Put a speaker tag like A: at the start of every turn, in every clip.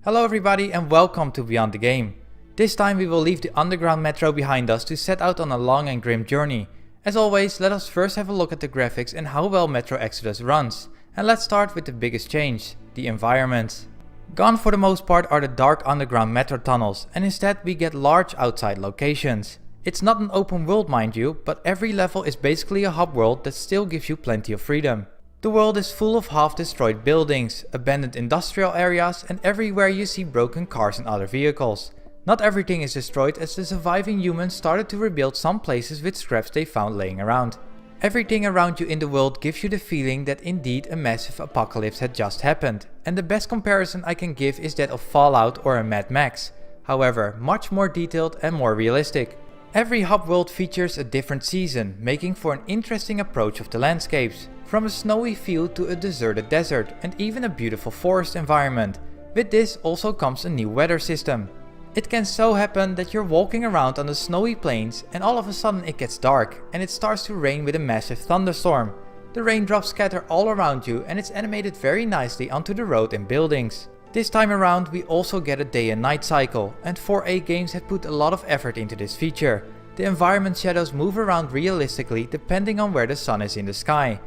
A: Hello everybody and welcome to Beyond the Game. This time we will leave the underground metro behind us to set out on a long and grim journey. As always, let us first have a look at the graphics and how well Metro Exodus runs. And let's start with the biggest change, the environments. Gone for the most part are the dark underground metro tunnels, and instead we get large outside locations. It's not an open world mind you, but every level is basically a hub world that still gives you plenty of freedom. The world is full of half destroyed buildings, abandoned industrial areas, and everywhere you see broken cars and other vehicles. Not everything is destroyed, as the surviving humans started to rebuild some places with scraps they found laying around. Everything around you in the world gives you the feeling that indeed a massive apocalypse had just happened, and the best comparison I can give is that of Fallout or a Mad Max. However, much more detailed and more realistic. Every hub world features a different season, making for an interesting approach of the landscapes. From a snowy field to a deserted desert, and even a beautiful forest environment. With this also comes a new weather system. It can so happen that you're walking around on the snowy plains and all of a sudden it gets dark and it starts to rain with a massive thunderstorm. The raindrops scatter all around you and it's animated very nicely onto the road and buildings. This time around we also get a day and night cycle, and 4A Games had put a lot of effort into this feature. The environment shadows move around realistically depending on where the sun is in the sky.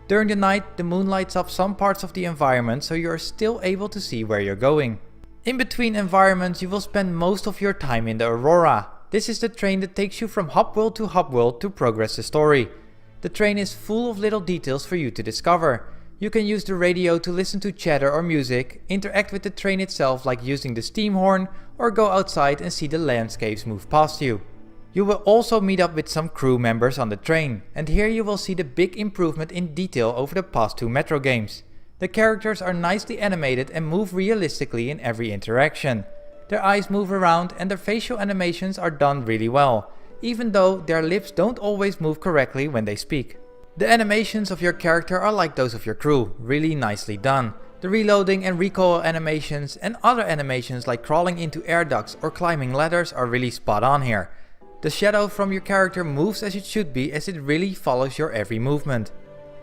A: During the night, the moon lights up some parts of the environment so you are still able to see where you're going. In between environments you will spend most of your time in the Aurora. This is the train that takes you from hub world to progress the story. The train is full of little details for you to discover. You can use the radio to listen to chatter or music, interact with the train itself like using the steam horn, or go outside and see the landscapes move past you. You will also meet up with some crew members on the train, and here you will see the big improvement in detail over the past two Metro games. The characters are nicely animated and move realistically in every interaction. Their eyes move around and their facial animations are done really well, even though their lips don't always move correctly when they speak. The animations of your character are like those of your crew, really nicely done. The reloading and recoil animations and other animations like crawling into air ducts or climbing ladders are really spot on here. The shadow from your character moves as it should be, as it really follows your every movement.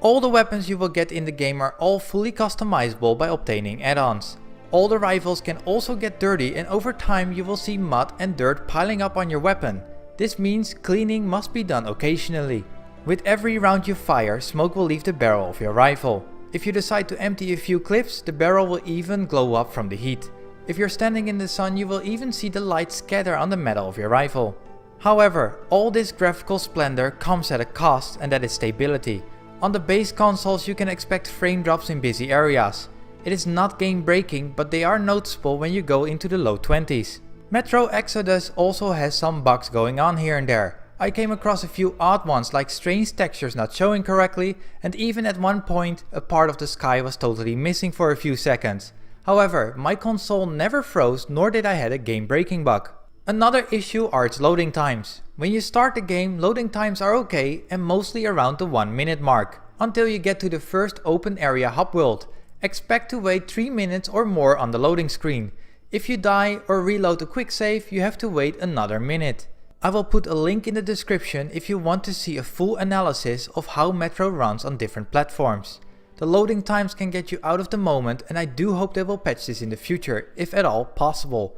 A: All the weapons you will get in the game are all fully customizable by obtaining add-ons. All the rifles can also get dirty, and over time you will see mud and dirt piling up on your weapon. This means cleaning must be done occasionally. With every round you fire, smoke will leave the barrel of your rifle. If you decide to empty a few clips, the barrel will even glow up from the heat. If you're standing in the sun, you will even see the light scatter on the metal of your rifle. However, all this graphical splendor comes at a cost, and that is stability. On the base consoles you can expect frame drops in busy areas. It is not game breaking, but they are noticeable when you go into the low 20s. Metro Exodus also has some bugs going on here and there. I came across a few odd ones, like strange textures not showing correctly, and even at one point a part of the sky was totally missing for a few seconds. However, my console never froze, nor did I have a game breaking bug. Another issue are its loading times. When you start the game, loading times are okay and mostly around the 1 minute mark, until you get to the first open area hub world. Expect to wait 3 minutes or more on the loading screen. If you die or reload a quick save, you have to wait another minute. I will put a link in the description if you want to see a full analysis of how Metro runs on different platforms. The loading times can get you out of the moment, and I do hope they will patch this in the future, if at all possible.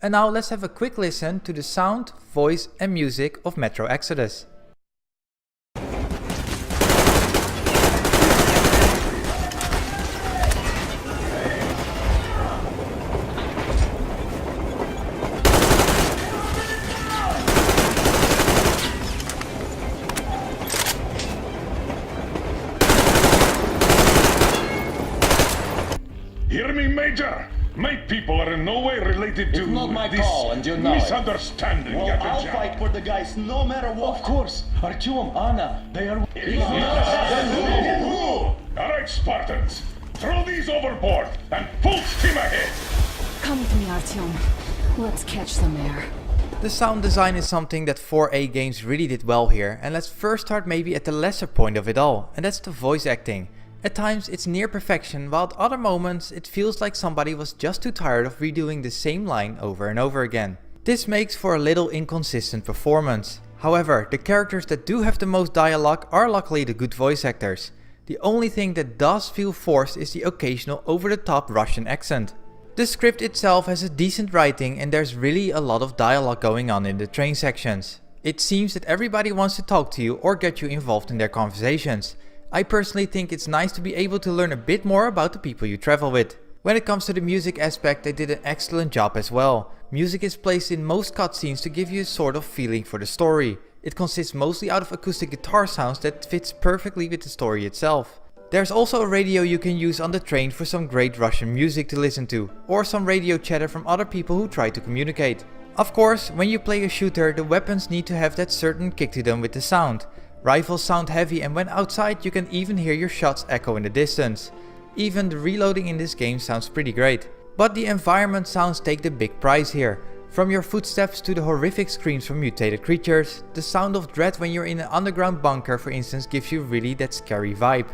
A: And now let's have a quick listen to the sound, voice and music of Metro Exodus.
B: Hear me, Major? My people are in no way related to
C: It's not my
B: this
C: call, and you know it.
B: misunderstanding.
C: Well,
B: Captain
C: I'll
B: Jack.
C: fight for the guys no matter what. Of course, Artyom, Anna, they are...
B: Alright, Spartans. Throw these overboard and full steam ahead.
D: Come with me, Artyom. Let's catch some air.
A: The sound design is something that 4A Games really did well here, and let's first start maybe at the lesser point of it all, and that's the voice acting. At times it's near perfection, while at other moments it feels like somebody was just too tired of redoing the same line over and over again. This makes for a little inconsistent performance. However, the characters that do have the most dialogue are luckily the good voice actors. The only thing that does feel forced is the occasional over-the-top Russian accent. The script itself has a decent writing and there's really a lot of dialogue going on in the train sections. It seems that everybody wants to talk to you or get you involved in their conversations. I personally think it's nice to be able to learn a bit more about the people you travel with. When it comes to the music aspect, they did an excellent job as well. Music is placed in most cutscenes to give you a sort of feeling for the story. It consists mostly out of acoustic guitar sounds that fits perfectly with the story itself. There's also a radio you can use on the train for some great Russian music to listen to, or some radio chatter from other people who try to communicate. Of course, when you play a shooter, the weapons need to have that certain kick to them with the sound. Rifles sound heavy and when outside you can even hear your shots echo in the distance. Even the reloading in this game sounds pretty great. But the environment sounds take the big prize here. From your footsteps to the horrific screams from mutated creatures, the sound of dread when you're in an underground bunker for instance gives you really that scary vibe.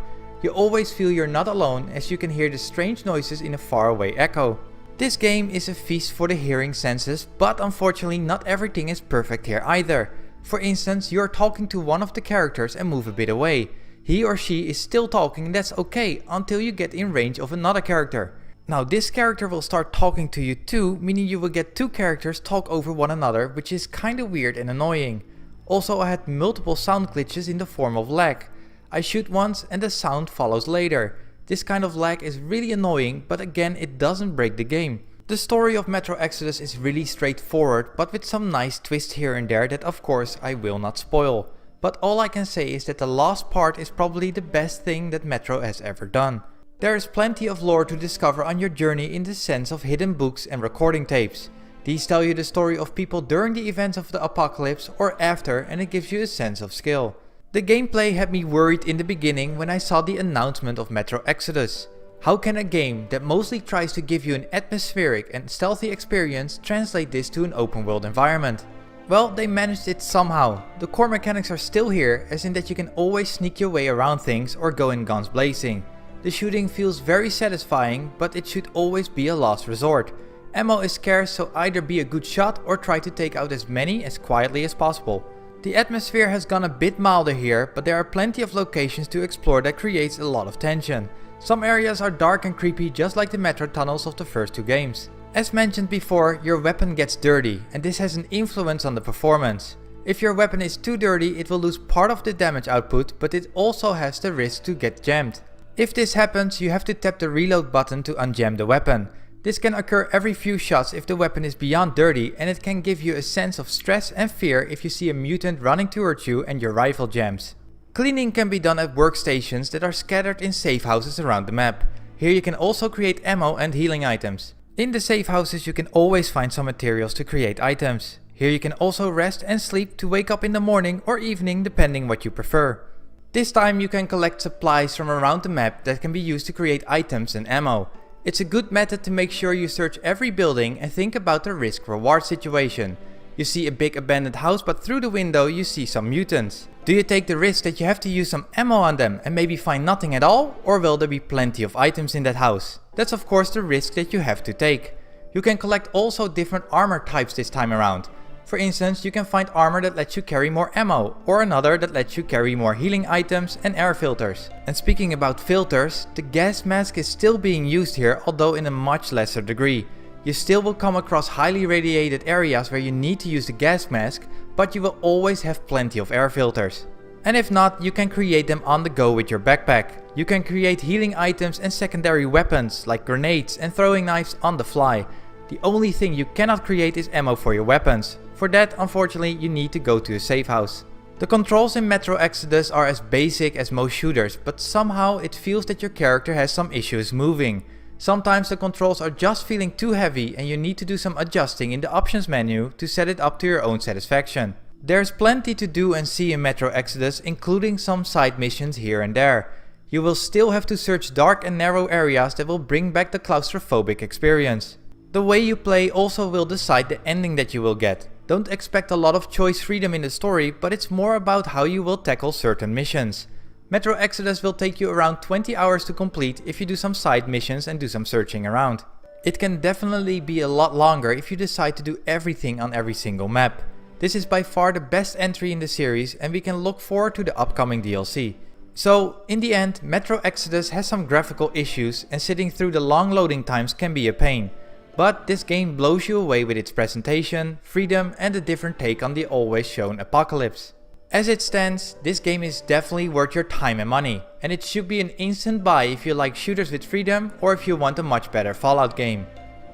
A: You always feel you're not alone as you can hear the strange noises in a faraway echo. This game is a feast for the hearing senses, but unfortunately not everything is perfect here either. For instance, you're talking to one of the characters and move a bit away. He or she is still talking and that's okay until you get in range of another character. Now this character will start talking to you too, meaning you will get two characters talk over one another, which is kinda weird and annoying. Also I had multiple sound glitches in the form of lag. I shoot once and the sound follows later. This kind of lag is really annoying, but again it doesn't break the game. The story of Metro Exodus is really straightforward, but with some nice twists here and there that of course I will not spoil. But all I can say is that the last part is probably the best thing that Metro has ever done. There is plenty of lore to discover on your journey in the sense of hidden books and recording tapes. These tell you the story of people during the events of the apocalypse or after, and it gives you a sense of skill. The gameplay had me worried in the beginning when I saw the announcement of Metro Exodus. How can a game that mostly tries to give you an atmospheric and stealthy experience translate this to an open world environment? Well, they managed it somehow. The core mechanics are still here, as in that you can always sneak your way around things or go in guns blazing. The shooting feels very satisfying, but it should always be a last resort. Ammo is scarce, so either be a good shot or try to take out as many as quietly as possible. The atmosphere has gone a bit milder here, but there are plenty of locations to explore that creates a lot of tension. Some areas are dark and creepy just like the metro tunnels of the first two games. As mentioned before, your weapon gets dirty and this has an influence on the performance. If your weapon is too dirty, it will lose part of the damage output, but it also has the risk to get jammed. If this happens, you have to tap the reload button to unjam the weapon. This can occur every few shots if the weapon is beyond dirty, and it can give you a sense of stress and fear if you see a mutant running towards you and your rifle jams. Cleaning can be done at workstations that are scattered in safe houses around the map. Here you can also create ammo and healing items. In the safe houses you can always find some materials to create items. Here you can also rest and sleep to wake up in the morning or evening depending what you prefer. This time you can collect supplies from around the map that can be used to create items and ammo. It's a good method to make sure you search every building and think about the risk-reward situation. You see a big abandoned house, but through the window you see some mutants. Do you take the risk that you have to use some ammo on them and maybe find nothing at all? Or will there be plenty of items in that house? That's of course the risk that you have to take. You can collect also different armor types this time around. For instance, you can find armor that lets you carry more ammo, or another that lets you carry more healing items and air filters. And speaking about filters, the gas mask is still being used here, although in a much lesser degree. You still will come across highly radiated areas where you need to use the gas mask, but you will always have plenty of air filters. And if not, you can create them on the go with your backpack. You can create healing items and secondary weapons like grenades and throwing knives on the fly. The only thing you cannot create is ammo for your weapons. For that, unfortunately, you need to go to a safe house. The controls in Metro Exodus are as basic as most shooters, but somehow it feels that your character has some issues moving. Sometimes the controls are just feeling too heavy and you need to do some adjusting in the options menu to set it up to your own satisfaction. There's plenty to do and see in Metro Exodus, including some side missions here and there. You will still have to search dark and narrow areas that will bring back the claustrophobic experience. The way you play also will decide the ending that you will get. Don't expect a lot of choice freedom in the story, but it's more about how you will tackle certain missions. Metro Exodus will take you around 20 hours to complete if you do some side missions and do some searching around. It can definitely be a lot longer if you decide to do everything on every single map. This is by far the best entry in the series and we can look forward to the upcoming DLC. So, in the end, Metro Exodus has some graphical issues and sitting through the long loading times can be a pain. But this game blows you away with its presentation, freedom and a different take on the always shown apocalypse. As it stands, this game is definitely worth your time and money, and it should be an instant buy if you like shooters with freedom or if you want a much better Fallout game.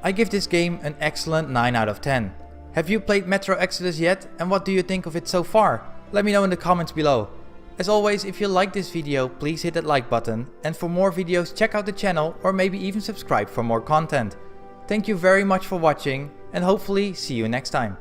A: I give this game an excellent 9 out of 10. Have you played Metro Exodus yet, and what do you think of it so far? Let me know in the comments below. As always, if you like this video, please hit that like button, and for more videos check out the channel or maybe even subscribe for more content. Thank you very much for watching, and hopefully see you next time.